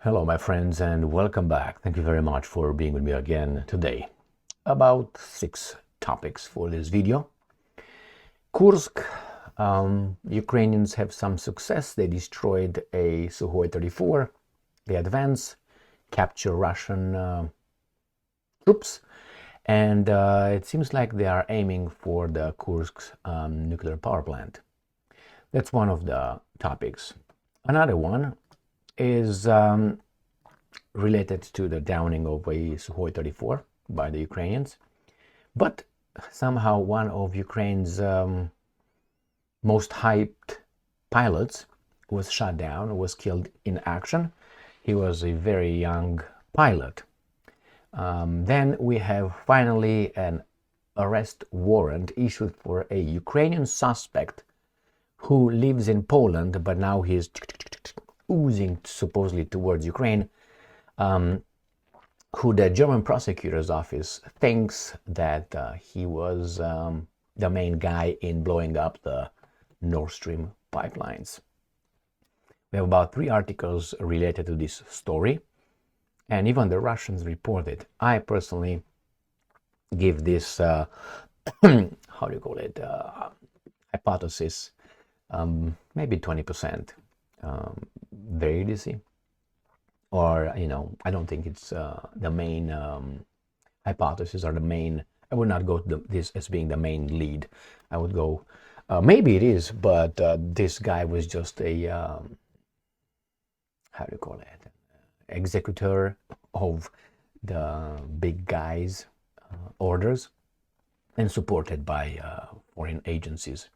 Hello, my friends, and welcome back. Thank you very much for being with me again today. About 6 topics for this video. Kursk, Ukrainians have some success. They destroyed a Su-34. They advance, capture Russian troops, and it seems like they are aiming for the Kursk nuclear power plant. That's one of the topics. Another one is related to the downing of a Su-34 by the Ukrainians, but somehow one of Ukraine's most hyped pilots was shot down, was killed in action. He was a very young pilot. Then we have finally an arrest warrant issued for a Ukrainian suspect who lives in Poland, but now he's oozing supposedly towards Ukraine, who the German prosecutor's office thinks that he was the main guy in blowing up the Nordstream pipelines. We have about 3 articles related to this story, and even the Russians report it. I personally give this, how do you call it, hypothesis, maybe 20%. Very easy, or I don't think it's the main hypothesis or the main. I would not go to this as being the main lead. I would go, maybe it is, but this guy was just a how do you call it, executor of the big guy's orders and supported by foreign agencies.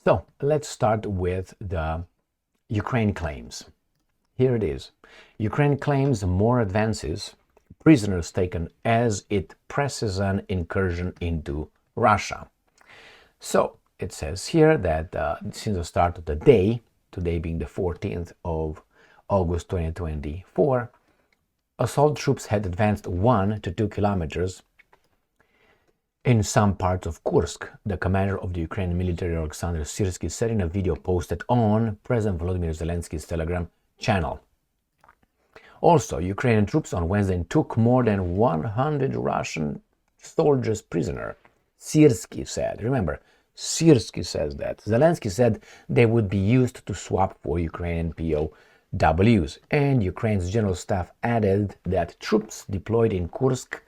So let's start with the Ukraine claims. Here it is. Ukraine claims more advances, prisoners taken as it presses an incursion into Russia. So it says here that since the start of the day, today being the 14th of August 2024, assault troops had advanced 1 to 2 kilometers in some parts of Kursk. The commander of the Ukrainian military, Alexander Syrsky, said in a video posted on President Volodymyr Zelensky's Telegram channel. Also, Ukrainian troops on Wednesday took more than 100 Russian soldiers prisoner, Syrsky said. Remember, Syrsky says that. Zelensky said they would be used to swap for Ukrainian POWs. And Ukraine's general staff added that troops deployed in Kursk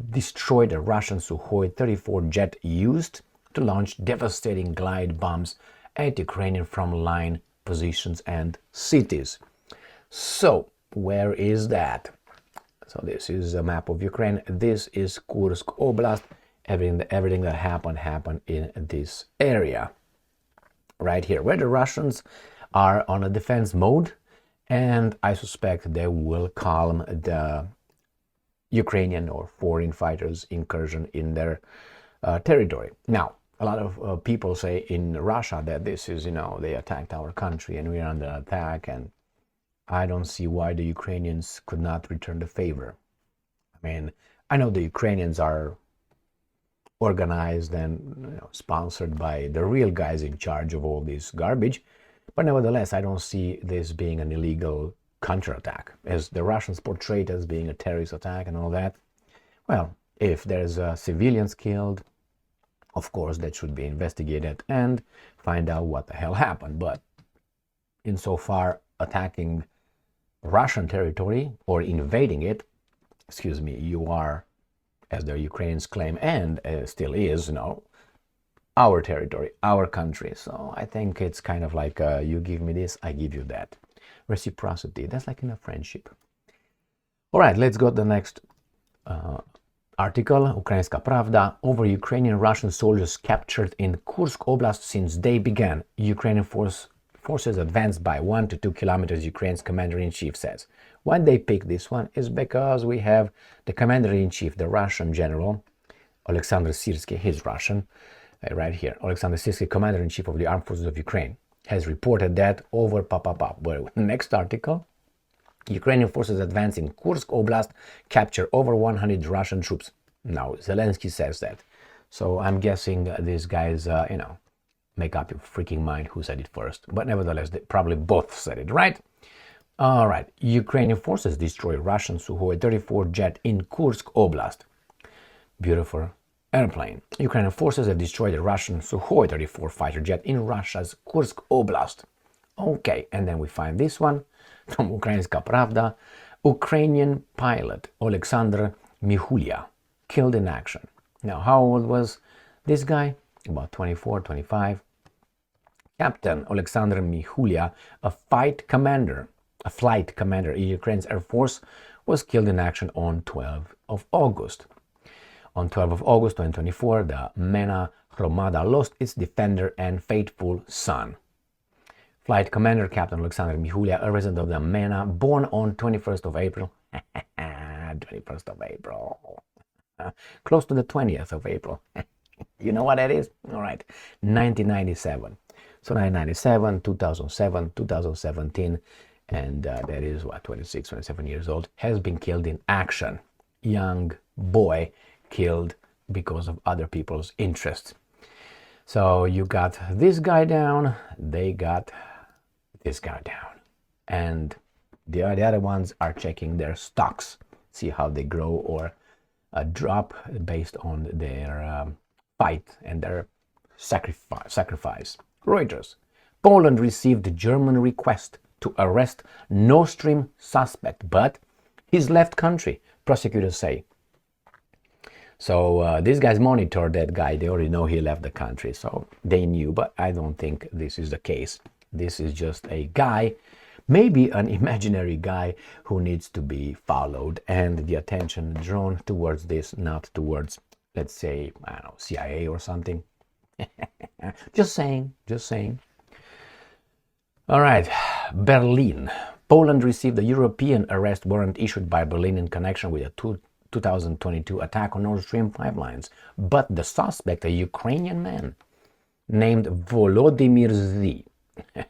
destroyed a Russian Su-34 jet used to launch devastating glide bombs at Ukrainian front-line positions and cities. So, where is that? So this is a map of Ukraine. This is Kursk Oblast. Everything that happened in this area. Right here, where the Russians are on a defense mode, and I suspect they will calm the Ukrainian or foreign fighters' incursion in their territory. Now, a lot of people say in Russia that this is, they attacked our country and we are under attack, and I don't see why the Ukrainians could not return the favor. I mean, I know the Ukrainians are organized and sponsored by the real guys in charge of all this garbage, but nevertheless, I don't see this being an illegal counterattack, as the Russians portray it as being a terrorist attack and all that. Well, if there's civilians killed, of course that should be investigated and find out what the hell happened. But insofar attacking Russian territory or invading it, you are, as the Ukrainians claim, and still is, our territory, our country. So I think it's kind of like you give me this, I give you that. Reciprocity, that's like in a friendship. All right, let's go to the next article. Ukrainska Pravda. Over Ukrainian Russian soldiers captured in Kursk Oblast since they began. Ukrainian forces advanced by 1 to 2 kilometers, Ukraine's commander-in-chief says. Why they pick this one is because we have the commander-in-chief, the Russian general, Alexander Syrsky, he's Russian, right here. Alexander Syrsky, commander-in-chief of the armed forces of Ukraine, has reported that over Well, next article, Ukrainian forces advance in Kursk Oblast, capture over 100 Russian troops. Now, Zelensky says that. So I'm guessing these guys, make up your freaking mind who said it first. But nevertheless, they probably both said it, right? All right, Ukrainian forces destroy Russian Su-34 jet in Kursk Oblast. Beautiful airplane. Ukrainian forces have destroyed a Russian Su-34 fighter jet in Russia's Kursk Oblast. Okay, and then we find this one from Ukrainska Pravda. Ukrainian pilot Alexander Mihulia killed in action. Now, how old was this guy? About 24, 25. Captain Alexander Mihulia, a flight commander in Ukraine's Air Force, was killed in action on 12th of August. On 12th of August 2024, the MENA Hromada lost its defender and faithful son. Flight Commander Captain Alexander Mihulia, a resident of the MENA, born on 21st of April, 21st of April, close to the 20th of April. You know what that is? All right, 1997. So 1997, 2007, 2017, and that is what, 26, 27 years old, has been killed in action. Young boy killed because of other people's interests. So you got this guy down, they got this guy down, and the other ones are checking their stocks, see how they grow or drop based on their fight and their sacrifice. Reuters. Poland received a German request to arrest Nordstream suspect, but he's left country, prosecutors say. So these guys monitored that guy. They already know he left the country, so they knew, but I don't think this is the case. This is just a guy, maybe an imaginary guy who needs to be followed and the attention drawn towards this, not towards, let's say, I don't know, CIA or something. Just saying. All right, Berlin. Poland received a European arrest warrant issued by Berlin in connection with a 2022 attack on Nord Stream pipelines. But the suspect, a Ukrainian man named Volodymyr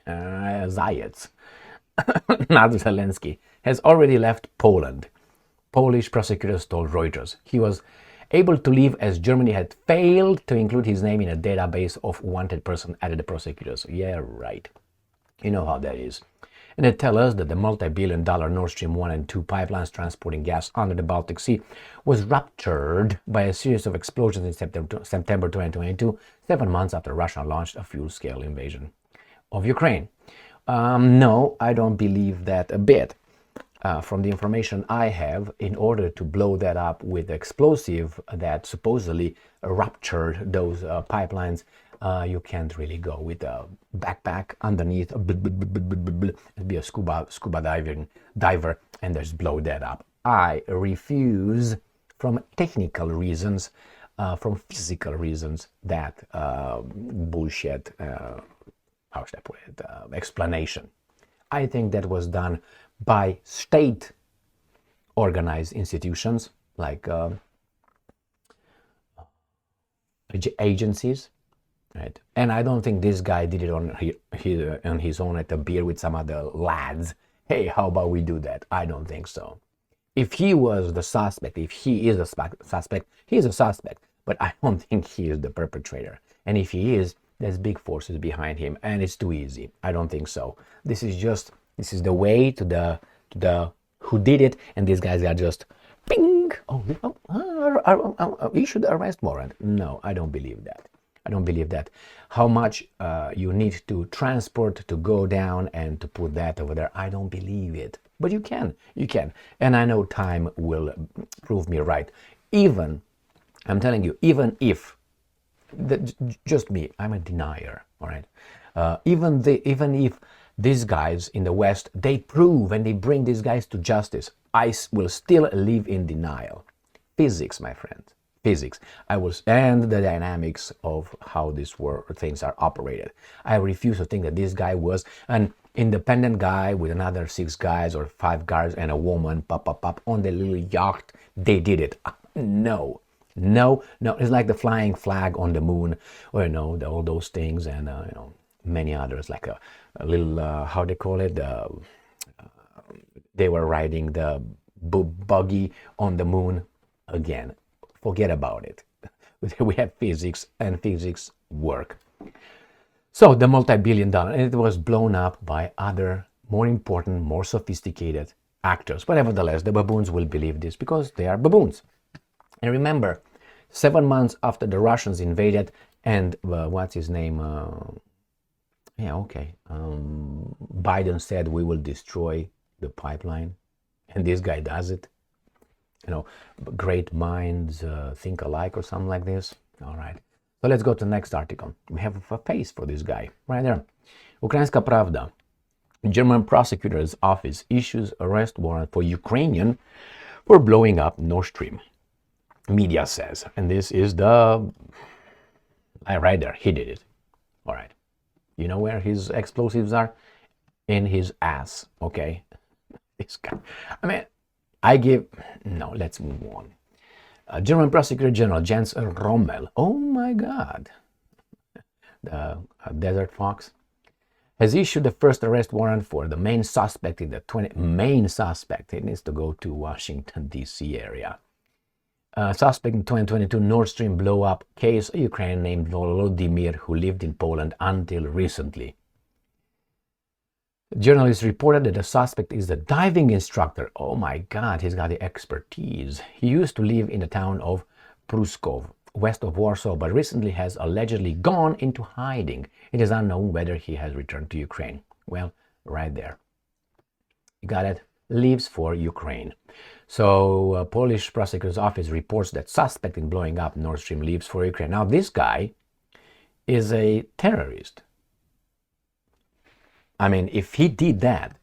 Zayets, not Zelensky, has already left Poland. Polish prosecutors told Reuters he was able to leave as Germany had failed to include his name in a database of wanted person, added the prosecutors. Yeah, right. You know how that is. And they tell us that the multi-billion-dollar Nord Stream 1 and 2 pipelines transporting gas under the Baltic Sea was ruptured by a series of explosions in September 2022, 7 months after Russia launched a full-scale invasion of Ukraine. No, I don't believe that a bit. From the information I have, in order to blow that up with explosive that supposedly ruptured those pipelines, you can't really go with a backpack underneath, be a scuba diver, and just blow that up. I refuse, from technical reasons, from physical reasons, that bullshit, how should I put it, explanation. I think that was done by state organized institutions like agencies, right? And I don't think this guy did it on his own at a beer with some other lads. Hey, how about we do that? I don't think so. If he was the suspect, if he is a suspect, he is a suspect. But I don't think he is the perpetrator. And if he is, there's big forces behind him, and it's too easy. I don't think so. This is the way to the who did it, and these guys got just ping. You should arrest warrant. No, I don't believe that. I don't believe that. How much you need to transport to go down and to put that over there, I don't believe it. But you can. And I know time will prove me right. Even, I'm telling you, even if, just me, I'm a denier, all right? Even if these guys in the West, they prove and they bring these guys to justice, I will still live in denial. Physics, my friend. Physics. And the dynamics of how these things are operated. I refuse to think that this guy was an independent guy with another 6 guys or 5 guys and a woman, pop, on the little yacht. They did it. No. It's like the flying flag on the moon, or all those things, and many others, like a little how they call it. They were riding the buggy on the moon again. Forget about it. We have physics, and physics work. So the multi-billion-dollar, and it was blown up by other more important, more sophisticated actors. But nevertheless, the baboons will believe this because they are baboons. And remember, 7 months after the Russians invaded, and what's his name? Biden said we will destroy the pipeline, and this guy does it. You know, great minds think alike or something like this. All right. So let's go to the next article. We have a face for this guy right there. Ukrainska Pravda. German prosecutor's office issues arrest warrant for Ukrainian for blowing up Nord Stream. Media says, and this is the right there. He did it. All right. You know where his explosives are? In his ass. Okay. This guy. I mean, let's move on. German Prosecutor General Jens Rommel, oh my God, the Desert Fox, has issued the first arrest warrant for the main suspect in the main suspect. He needs to go to Washington, D.C. area. Suspect in 2022 Nord Stream blow-up case, a Ukrainian named Volodymyr, who lived in Poland until recently. Journalists reported that the suspect is a diving instructor. Oh my God, he's got the expertise. He used to live in the town of Pruskov, west of Warsaw, but recently has allegedly gone into hiding. It is unknown whether he has returned to Ukraine. Well, right there. You got it? Leaves for Ukraine. So, Polish prosecutor's office reports that suspect in blowing up Nord Stream leaves for Ukraine. Now, this guy is a terrorist. I mean, if he did that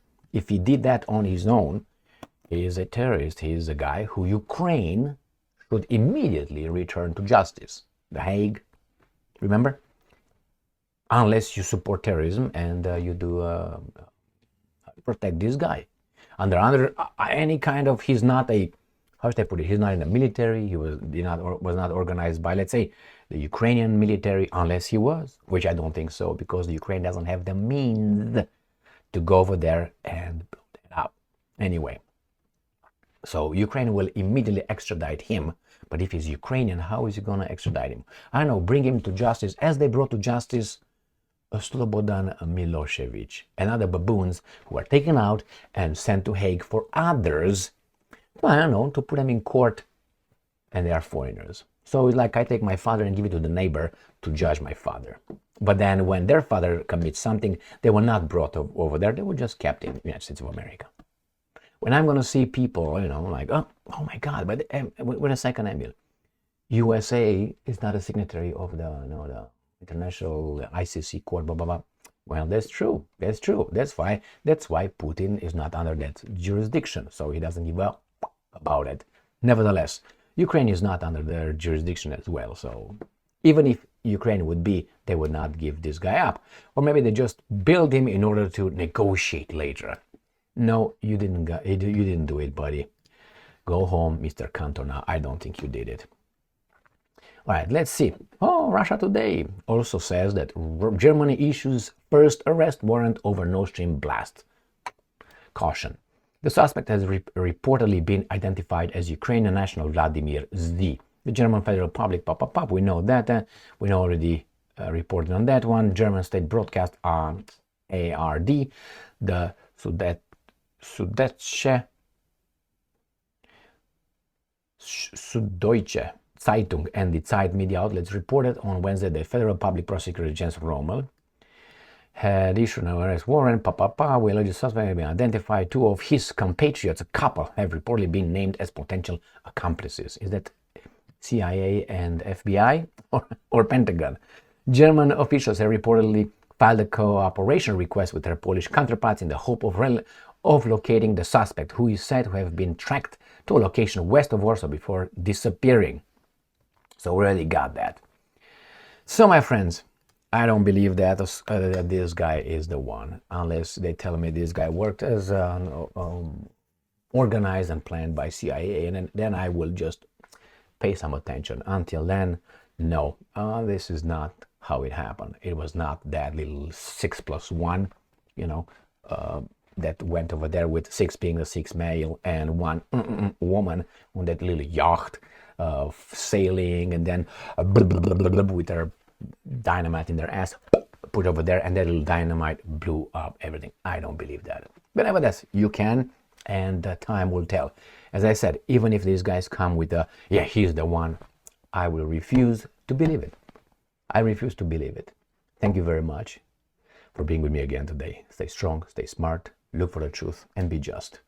on his own, he is a terrorist. He is a guy who Ukraine should immediately return to justice. The Hague, remember? Unless you support terrorism and you do protect this guy. Under any kind of, he's not a, how should I put it? He's not in the military. He was not organized by, let's say, the Ukrainian military, unless he was, which I don't think so, because the Ukraine doesn't have the means to go over there and blow that up. Anyway, so Ukraine will immediately extradite him. But if he's Ukrainian, how is he going to extradite him? I don't know, bring him to justice, as they brought to justice Slobodan Milosevic and other baboons who are taken out and sent to Hague for others, I don't know, to put them in court, and they are foreigners. So it's like I take my father and give it to the neighbor to judge my father. But then when their father commits something, they were not brought over there. They were just kept in the United States of America. When I'm going to see people, like, oh my God, but wait a second, Emil. USA is not a signatory of the international ICC court, blah, blah, blah. Well, that's true. That's true. That's why Putin is not under that jurisdiction. So he doesn't give up about it. Nevertheless, Ukraine is not under their jurisdiction as well. So even if Ukraine would be, they would not give this guy up. Or maybe they just build him in order to negotiate later. No, you didn't do it, buddy. Go home, Mr. Cantona. I don't think you did it. All right, let's see. Oh, Russia Today also says that Germany issues first arrest warrant over Nord Stream blast. Caution. The suspect has reportedly been identified as Ukrainian national Vladimir Z. The German Federal Public, we know that. We already reported on that one. German state broadcast on ARD, the Süddeutsche Zeitung and the Zeit media outlets reported on Wednesday the Federal Public Prosecutor Jens Rommel had issued an arrest warrant. We alleged suspect have been identified. Two of his compatriots, a couple, have reportedly been named as potential accomplices. Is that CIA and FBI or Pentagon? German officials have reportedly filed a cooperation request with their Polish counterparts in the hope of locating the suspect, who is said to have been tracked to a location west of Warsaw before disappearing. So we already got that. So, my friends, I don't believe that this guy is the one, unless they tell me this guy worked as organized and planned by CIA, and then I will just pay some attention. Until then, no, this is not how it happened. It was not that little 6+1, that went over there with 6 being the 6 male and 1 woman on that little yacht sailing, and then with their dynamite in their ass, put over there, and that little dynamite blew up everything. I don't believe that. But nevertheless, you can, and time will tell. As I said, even if these guys come with a, yeah, he's the one, I will refuse to believe it. I refuse to believe it. Thank you very much for being with me again today. Stay strong, stay smart, look for the truth, and be just.